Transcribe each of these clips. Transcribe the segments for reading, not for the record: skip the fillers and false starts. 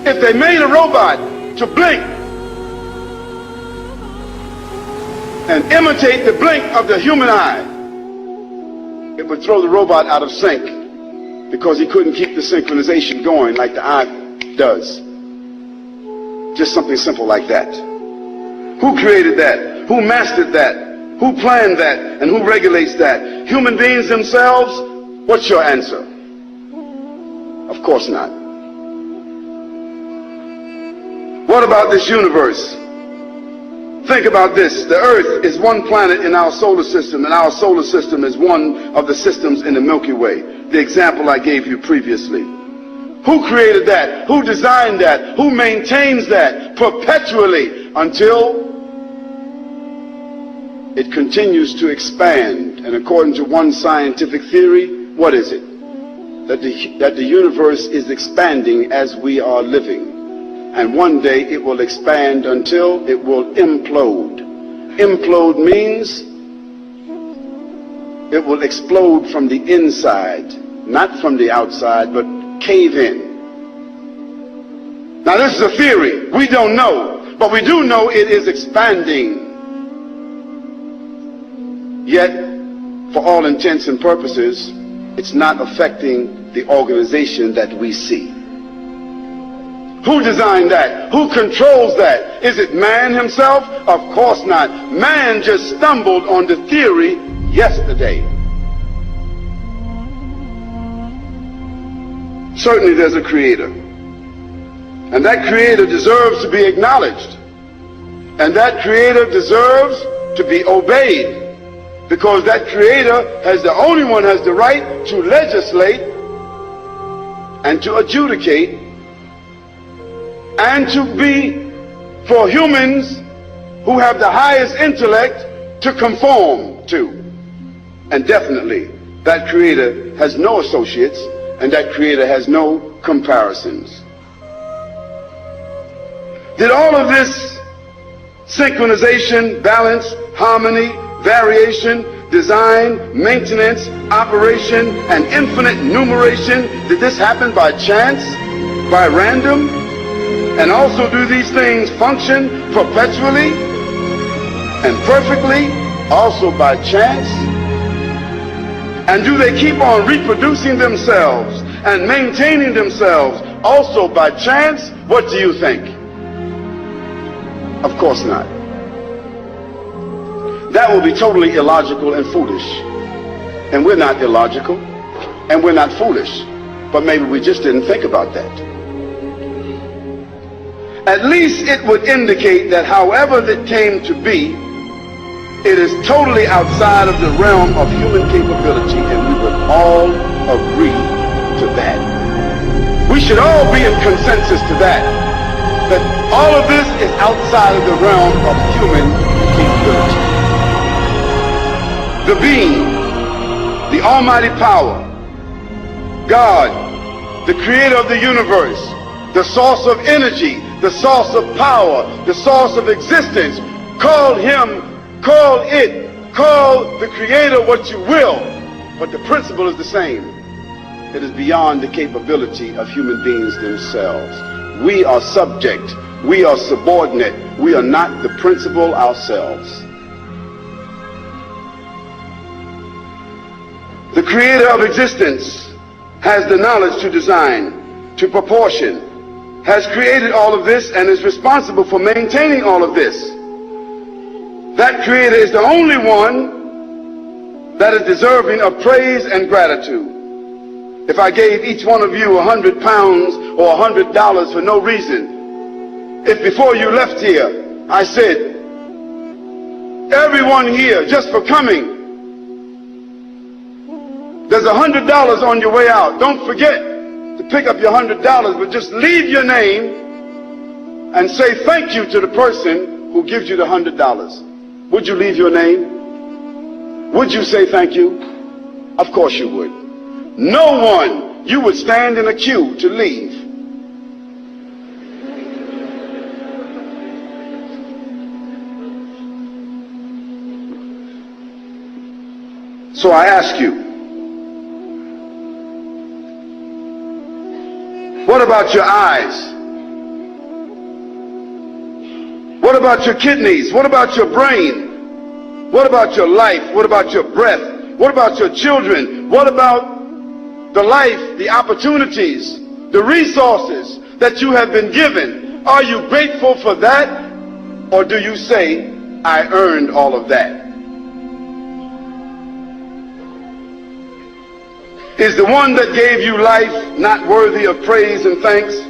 If they made a robot to blink and imitate the blink of the human eye, it would throw the robot out of sync because he couldn't keep the synchronization going like the eye does. Just something simple like that. Who created that? Who mastered that? Who planned that? And who regulates that? Human beings themselves? What's your answer? Of course not. What about this universe? Think about this. The Earth is one planet in our solar system, and our solar system is one of the systems in the Milky Way. The example I gave you previously. Who created that? Who designed that? Who maintains that perpetually until it continues to expand? And according to one scientific theory, what is it? That the universe is expanding as we are living. And one day it will expand until it will implode. Implode means it will explode from the inside, not from the outside, but cave in. Now this is a theory. We don't know, but we do know it is expanding. Yet, for all intents and purposes, it's not affecting the organization that we see. Who designed that? Who controls that? Is it man himself? Of course not. Man just stumbled on the theory yesterday. Certainly there's a creator. And that creator deserves to be acknowledged. And that creator deserves to be obeyed. Because that creator has the only one has the right to legislate and to adjudicate and to be for humans who have the highest intellect to conform to. And definitely that creator has no associates, and that creator has no comparisons. Did all of this synchronization, balance, harmony, variation, design, maintenance, operation, and infinite numeration, did this happen by chance, by random? And also, do these things function perpetually and perfectly, also by chance? And do they keep on reproducing themselves and maintaining themselves also by chance? What do you think? Of course not. That will be totally illogical and foolish. And we're not illogical, and we're not foolish. But maybe we just didn't think about that. At least it would indicate that however it came to be, it is totally outside of the realm of human capability, and we would all agree to that. We should all be in consensus to that all of this is outside of the realm of human capability. The being, the almighty power, God, the creator of the universe, the source of energy, the source of power, the source of existence. Call him, call it, call the creator what you will, but the principle is the same. It is beyond the capability of human beings themselves. We are subject, we are subordinate, we are not the principle ourselves. The creator of existence has the knowledge to design, to proportion, has created all of this and is responsible for maintaining all of this. That creator is the only one that is deserving of praise and gratitude. If I gave each one of you 100 pounds or $100 for no reason, if before you left here I said, everyone here, just for coming, there's $100 on your way out. Don't forget to pick up your $100, but just leave your name and say thank you to the person who gives you the $100. Would you leave your name? Would you say thank you? Of course you would. No one, you would stand in a queue to leave. So I ask you, what about your eyes? What about your kidneys? What about your brain? What about your life? What about your breath? What about your children? What about the life, the opportunities, the resources that you have been given? Are you grateful for that? Or do you say, I earned all of that? Is the one that gave you life not worthy of praise and thanks?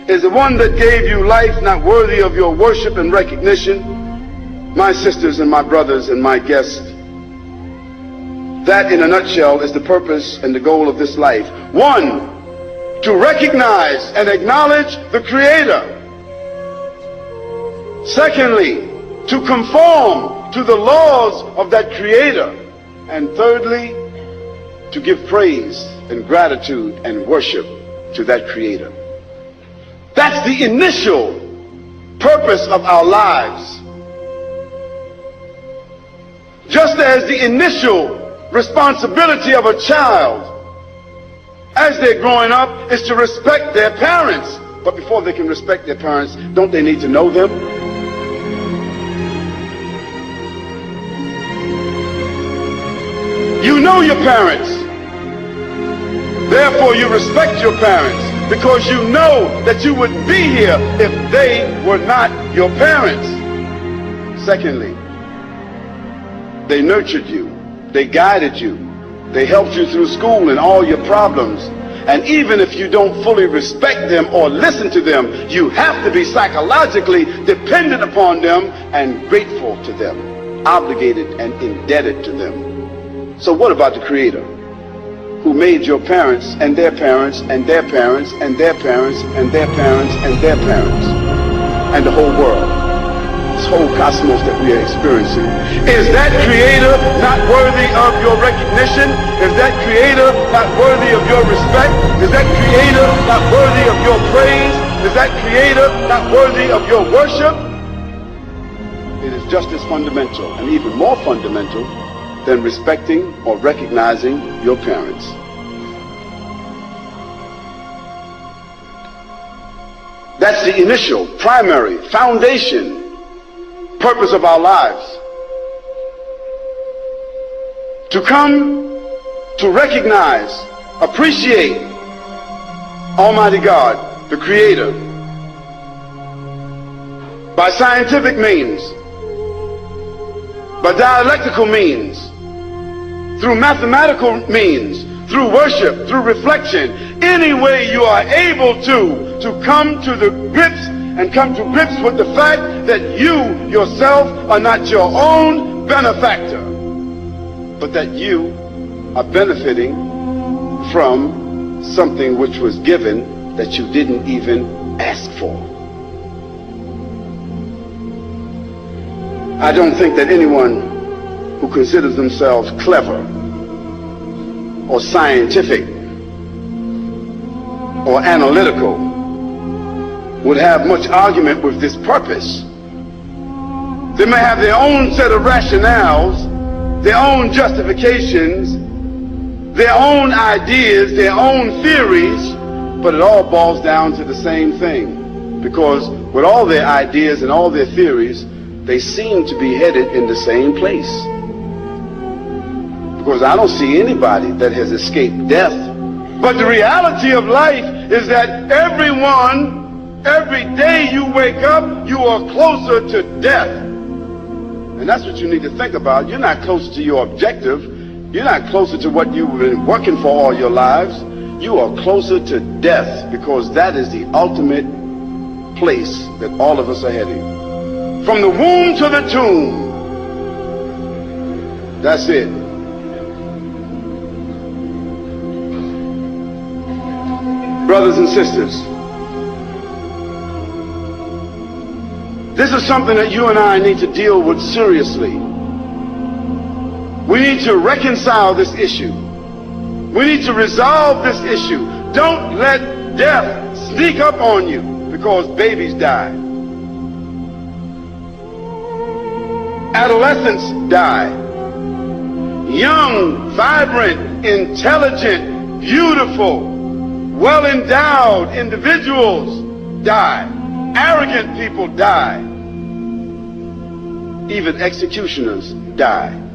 Is the one that gave you life not worthy of your worship and recognition? My sisters and my brothers and my guests, that in a nutshell is the purpose and the goal of this life. One, to recognize and acknowledge the Creator. Secondly, to conform to the laws of that Creator. And thirdly, to give praise and gratitude and worship to that Creator. That's the initial purpose of our lives. Just as the initial responsibility of a child as they're growing up is to respect their parents. But before they can respect their parents, don't they need to know them? You know your parents. Therefore you respect your parents, because you know that you wouldn't be here if they were not your parents. Secondly, they nurtured you, they guided you, they helped you through school and all your problems. And even if you don't fully respect them or listen to them, you have to be psychologically dependent upon them and grateful to them, obligated and indebted to them. So what about the Creator, who made your parents and their parents and their parents and their parents and their parents and their parents and the whole world, this whole cosmos that we are experiencing? Is that Creator not worthy of your recognition? Is that Creator not worthy of your respect? Is that Creator not worthy of your praise? Is that Creator not worthy of your worship? It is just as fundamental and even more fundamental than respecting or recognizing your parents. That's the initial, primary, foundation, purpose of our lives. To come to recognize, appreciate Almighty God, the Creator, by scientific means, by dialectical means, through mathematical means, through worship, through reflection, any way you are able to come to the grips and come to grips with the fact that you yourself are not your own benefactor, but that you are benefiting from something which was given that you didn't even ask for. I don't think that anyone who considers themselves clever or scientific or analytical would have much argument with this purpose. They may have their own set of rationales, their own justifications, their own ideas, their own theories, but it all boils down to the same thing. Because with all their ideas and all their theories, they seem to be headed in the same place. Because I don't see anybody that has escaped death. But the reality of life is that every day you wake up, you are closer to death. And that's what you need to think about. You're not closer to your objective. You're not closer to what you've been working for all your lives. You are closer to death, because that is the ultimate place that all of us are heading. From the womb to the tomb. That's it. Brothers and sisters, this is something that you and I need to deal with seriously. We need to reconcile this issue. We need to resolve this issue. Don't let death sneak up on you because babies die. Adolescents die. Young, vibrant, intelligent, beautiful, well-endowed individuals die. Arrogant people die. even executioners die.